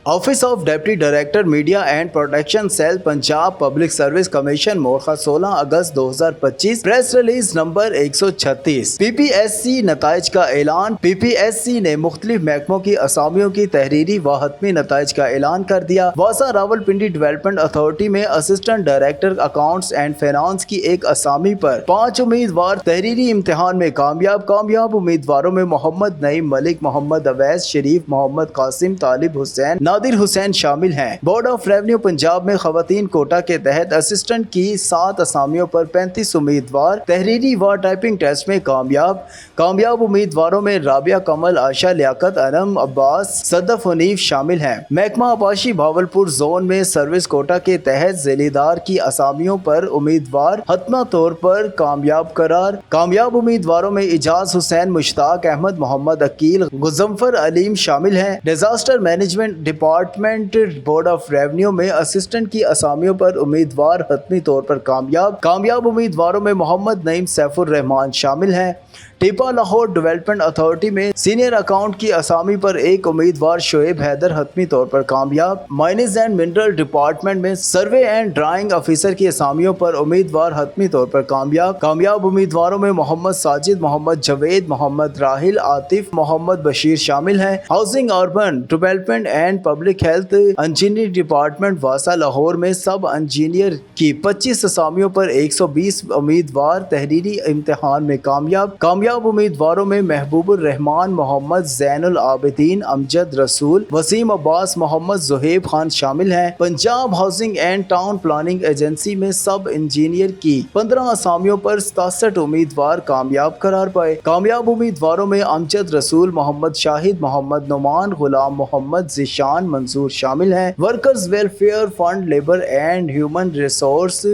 Office of deputy director media and protection cell Punjab public service commission مورخہ 16 اگست 2025 press release number 136 P P S C نتائج کا اعلان۔ پی P S سی نے مختلف محکموں کی اسامیوں کی تحریری و حتمی نتائج کا اعلان کر دیا۔ واسا راولپنڈی ڈیولپمنٹ اتھارٹی میں assistant director accounts and finance کی ایک اسامی پر 5 امیدوار تحریری امتحان میں کامیاب امیدواروں میں محمد نعیم ملک، محمد اویس شریف، محمد قاسم، طالب حسین، نادر حسین شامل ہیں۔ بورڈ آف ریونیو پنجاب میں خواتین کوٹا کے تحت اسسٹنٹ کی 7 اسامیوں پر 35 امیدوار تحریری و ٹائپنگ ٹیسٹ میں کامیاب امیدواروں میں رابعہ کمل، عائشہ لیاقت، انم عباس، صدف حنیف شامل ہیں۔ محکمہ آبپاشی بھاولپور زون میں سروس کوٹا کے تحت ذیلی دار کی اسامیوں پر امیدوار حتمی طور پر کامیاب قرار۔ کامیاب امیدواروں میں اعجاز حسین، مشتاق احمد، محمد عقیل، غضنفر علیم شامل ہیں۔ Disaster management department board of revenue میں اسسٹنٹ کی اسامیوں پر امیدوار حتمی طور پر کامیاب امیدواروں میں محمد نعیم سیف الرحمان شامل ہیں۔ ٹیپا لاہور ڈیولپمنٹ اتھارٹی میں سینئر اکاؤنٹ کی اسامی پر ایک امیدوار شعیب حیدر حتمی طور پر کامیاب۔ مائنز اینڈ منرل ڈپارٹمنٹ میں سروے اینڈ ڈرائنگ افیسر کی اسامیوں پر امیدوار حتمی طور پر کامیاب امیدواروں میں محمد ساجد، محمد جاوید، محمد راحل، عاطف، محمد بشیر شامل ہیں۔ Housing, urban development and public health engineering department واسا لاہور میں سب انجینئر کی 25 اسامیوں پر 120 امیدوار تحریری امتحان میں کامیاب امیدواروں میں محبوب الرحمان، محمد زین العابدین، امجد رسول، وسیم عباس، محمد زہیب خان شامل ہیں۔ Punjab housing and town planning agency میں سب انجینئر کی 15 اسامیوں پر 67 امیدوار کامیاب قرار پائے۔ کامیاب امیدواروں میں امجد رسول، محمد شاہد، محمد نعمان، غلام محمد، ذیشان منظور شامل ہیں۔ Workers welfare fund labour and human resource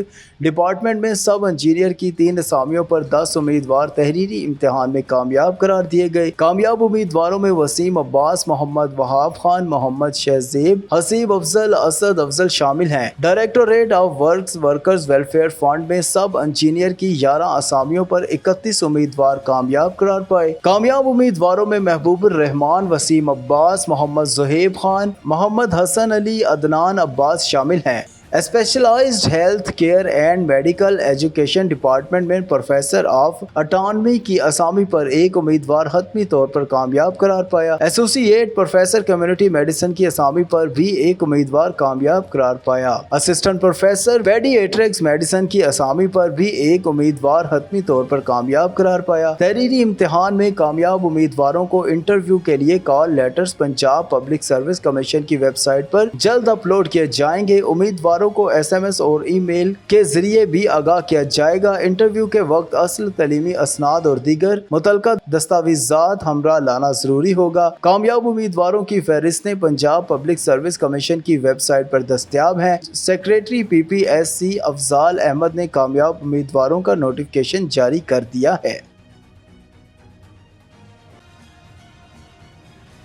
department میں سب انجینئر کی 3 اسامیوں پر 10 امیدوار تحریری امتحان میں کامیاب قرار دیے گئے۔ کامیاب امیدواروں میں وسیم عباس، محمد وہاب خان، محمد شہزیب، حسیب افضل، اسد افضل شامل ہیں۔ Directorate of works workers welfare fund میں سب انجینئر کی 11 اسامیوں پر 31 امیدوار کامیاب قرار پائے۔ کامیاب امیدواروں میں محبوب الرحمان، وسیم عباس، محمد زہیب خان، محمد حسن علی، عدنان عباس شامل ہیں۔ Specialized health care and medical education department میں پروفیسر آف اٹانومی کی اسامی پر ایک امیدوار حتمی طور پر کامیاب قرار پایا۔ ایسوسی ایٹ پروفیسر کمیونٹی میڈیسن کی اسامی پر بھی ایک امیدوار کامیاب قرار پایا۔ اسسٹنٹ پروفیسر پیڈیاٹرکس میڈیسن کی اسامی پر بھی ایک امیدوار حتمی طور پر کامیاب قرار پایا۔ تحریری امتحان میں کامیاب امیدواروں کو انٹرویو کے لیے call letters Punjab public service commission کی ویب سائٹ پر جلد اپلوڈ کیے جائیں گے۔ امیدواروں کو ایس ایم ایس اور ای میل کے ذریعے بھی آگاہ کیا جائے گا۔ انٹرویو کے وقت اصل تعلیمی اسناد اور دیگر متعلقہ دستاویزات ہمراہ لانا ضروری ہوگا۔ کامیاب امیدواروں کی فہرستیں پنجاب پبلک سروس کمیشن کی ویب سائٹ پر دستیاب ہیں۔ سیکریٹری پی پی ایس سی افضال احمد نے کامیاب امیدواروں کا نوٹیفکیشن جاری کر دیا ہے۔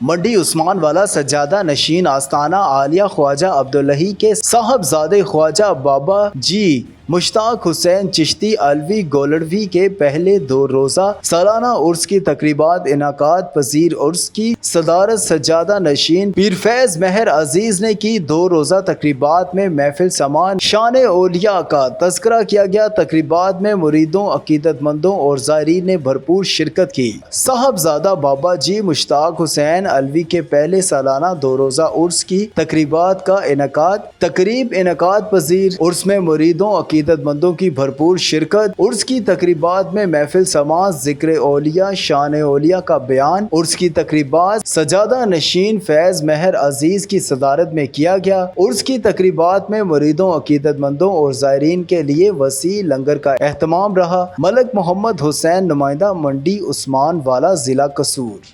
منڈی عثمان والا سجادہ نشین آستانہ عالیہ خواجہ عبداللہی کے صاحبزادے خواجہ بابا جی مشتاق حسین چشتی علوی گولڑوی کے پہلے 2 روزہ سالانہ عرس کی تقریبات انعقاد پذیر۔ عرس کی صدارت سجادہ نشین پیر فیض مہر عزیز نے کی۔ 2 روزہ تقریبات میں محفل سمان شان اولیاء کا تذکرہ کیا گیا۔ تقریبات میں مریدوں، عقیدت مندوں اور زائرین نے بھرپور شرکت کی۔ صاحبزادہ بابا جی مشتاق حسین علوی کے پہلے سالانہ 2 روزہ عرس کی تقریبات کا انعقاد پذیر۔ عرس میں مریدوں، عقیدت مندوں کی بھرپور شرکت۔ عرس کی تقریبات میں محفل سماعت، ذکر اولیاء، شان اولیاء کا بیان۔ عرس کی تقریبات سجادہ نشین فیض مہر عزیز کی صدارت میں کیا گیا۔ عرس کی تقریبات میں مریدوں، عقیدت مندوں اور زائرین کے لیے وسیع لنگر کا اہتمام رہا۔ ملک محمد حسین، نمائندہ منڈی عثمان والا، ضلع Kasur.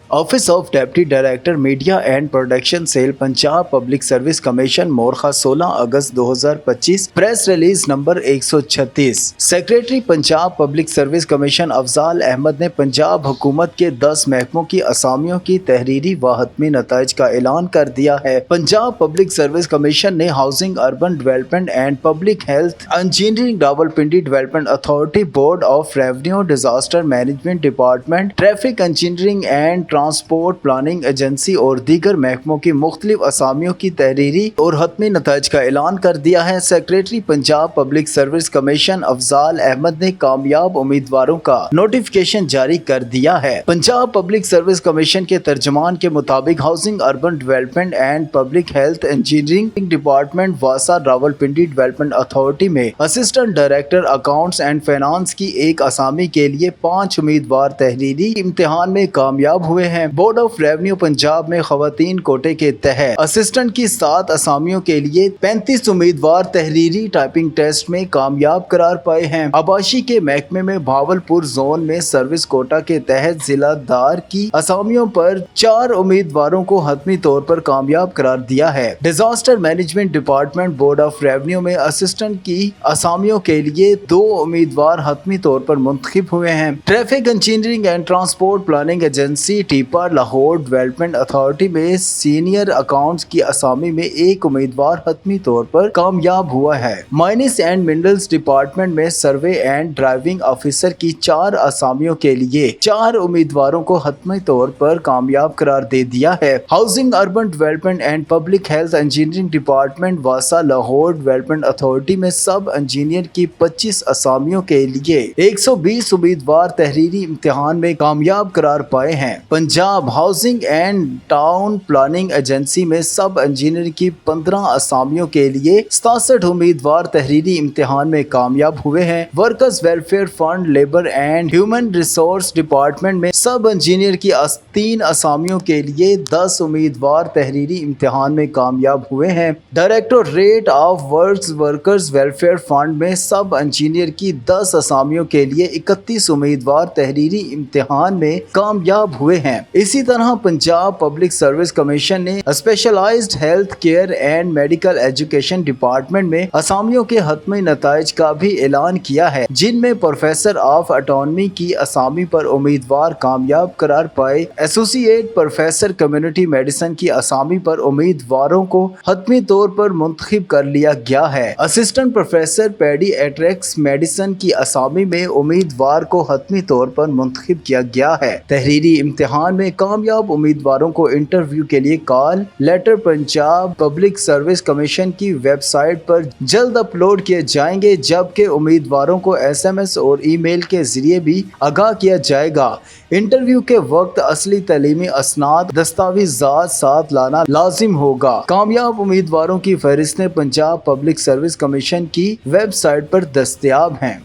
Office of deputy director media and production cell Punjab public service commission मोरखा 16 अगस्त 2025 press release number 136। Secretary Punjab public service commission Afzal Ahmad ने पंजाब हुकूमत के 10 महकमों की असामियों की तहरीरी व हतमी नताइज का ऐलान कर दिया है। पंजाब पब्लिक सर्विस कमीशन ने housing, urban development and public health, engineering, Rawalpindi development authority, board of revenue, disaster management department, traffic engineering and transport planning agency और दीगर महकमों की मुख्तलिफ असामियों की तहरीरी और हतमी नताइज का ऐलान कर दिया है। Secretary Punjab public service commission Afzal Ahmad ने कामयाब उम्मीदवारों का नोटिफिकेशन जारी कर दिया है। पंजाब पब्लिक सर्विस कमीशन के तर्जमान के मुताबिक housing, urban development and public health, engineering department, वासा रावलपिंडी डेवलपमेंट अथॉरिटी में assistant director accounts and finance की एक असामी के लिए 5 उम्मीदवार तहरीरी इम्तिहान में कामयाब हुए हैं। बोर्ड ऑफ रेवेन्यू पंजाब में खवातीन कोटे के तहत असिस्टेंट की 7 असामियों के लिए 35 उम्मीदवार तहरीरी टाइपिंग टेस्ट में कामयाब करार पाए हैं। आबाशी के महकमे में भावलपुर जोन में सर्विस कोटा के तहत जिलादार की असामियों पर 4 उम्मीदवारों को हतमी तौर पर कामयाब करार दिया है। Disaster management department board of revenue में असिस्टेंट की असामियों के लिए 2 उम्मीदवार हतमी तौर पर मुंतखब हुए हैं। Traffic engineering and transport planning agency टीपा Lahore development authority में सीनियर अकाउंट्स की असामी में 1 उम्मीदवार हतमी तौर पर कामयाब हुआ है। माइनिस एंड मिनरल्स डिपार्टमेंट में सर्वे एंड ड्राइविंग ऑफिसर की 4 असामियों के लिए 4 उम्मीदवारों को हतमी तौर पर कामयाब करार दे दिया है। Housing, urban development and public health, engineering department, Vasa Lahore development authority में सब इंजीनियर की 25 असामियों के लिए 120 उम्मीदवार तहरीरी इम्तिहान में कामयाब करार पाए हैं। Punjab housing and town planning agency में सब इंजीनियर की 15 असामियों के लिए 67 उम्मीदवार तहरीरी इम्तिहान में कामयाब हुए हैं। Workers welfare fund, labour and human resource department में सब इंजीनियर की 3 असामियों के लिए 10 उम्मीदवार तहरीरी इम्तिहान में कामयाब हुए हैं। Directorate of workers welfare fund में सब इंजीनियर की 10 असामियों के लिए 31 उम्मीदवार तहरीरी इम्तिहान में कामयाब हुए हैं। इसी तरह पंजाब पब्लिक सर्विस कमीशन ने specialized health care and medical education department में असामियों के हतमी नताइज का भी ऐलान किया है, जिनमें प्रोफेसर ऑफ एटॉनमी की असामी पर उम्मीदवार कामयाब करार पाए। एसोसिएट प्रोफेसर कम्युनिटी मेडिसिन की असामी पर उम्मीदवारों को हतमी तौर पर मुंतखब कर लिया गया है। असिस्टेंट प्रोफेसर पेडियाट्रिक्स मेडिसिन की असामी में उम्मीदवार को हतमी तौर पर मुंतखब किया गया है। तहरीरी इम्तिहान में कामयाब उम्मीदवारों को इंटरव्यू के लिए call letter Punjab public service commission की वेबसाइट पर जल्द अपलोड किए जाएंगे, जबकि उम्मीदवारों को SMS और ईमेल के जरिए भी आगाह किया जाएगा। इंटरव्यू के वक्त असली तलीमी असनाद दस्तावेज़ात साथ लाना लाजिम होगा। कामयाब उम्मीदवारों की फहरिस्तें पंजाब पब्लिक सर्विस कमीशन की वेबसाइट पर दस्तयाब हैं।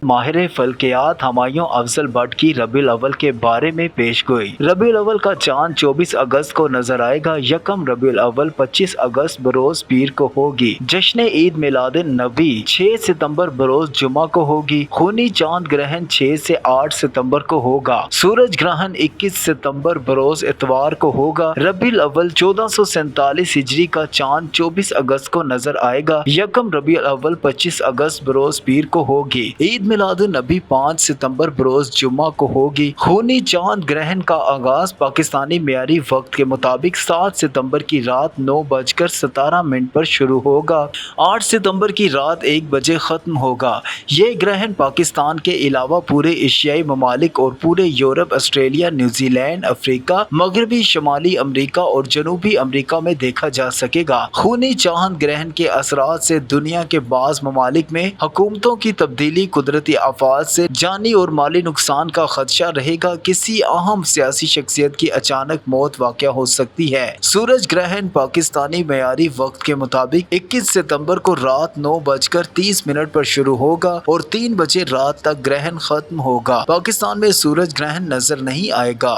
माहिर फल्कियात हमायूं अफजल भट्ट की रबीउल अव्वल के बारे में पेश गोई। रबीउल अव्वल का चांद 24 अगस्त को नजर आएगा। यकम रबीउल अव्वल 25 अगस्त बरोज पीर को होगी। जश्न ईद मिलाद नबी 6 सितंबर बरोज जुमा को होगी। खूनी चांद ग्रहण 6 से 8 सितंबर को होगा। सूरज ग्रहण 21 सितंबर बरोज इतवार को होगा। रबीउल अव्वल 1447 हिजरी का चांद 24 अगस्त को नजर आएगा। यकम रबीउल अव्वल 25 अगस्त बरोज पीर को होगी। ईद मिलादुन्नबी 5 सितंबर बरोज जुम्मा को होगी। खूनी चांद ग्रहण का आगाज पाकिस्तानी मियारी वक्त के मुताबिक 7 सितंबर की रात 9:17 पर शुरू होगा। 8 सितंबर की रात 1 बजे खत्म होगा। ये ग्रहण पाकिस्तान के अलावा पूरे एशियाई ममालिक और पूरे यूरोप, ऑस्ट्रेलिया, न्यूजीलैंड, अफ्रीका, मगरबी शमाली अमरीका और जनूबी अमरीका में देखा जा सकेगा। खूनी चांद ग्रहण के असरात से दुनिया के बाज़ ममालिक में हुकूमतों की तब्दीली, कुदरती आफात से जानी और माली नुकसान का खदशा रहेगा। किसी अहम सियासी शख्सियत की अचानक मौत वाक़या हो सकती है। सूरज ग्रहण पाकिस्तानी मयारी वक्त के मुताबिक 21 सितंबर को रात 9:30 पर शुरू होगा और 3 बजे रात तक ग्रहण खत्म होगा। पाकिस्तान में सूरज ग्रहण नजर नहीं आएगा।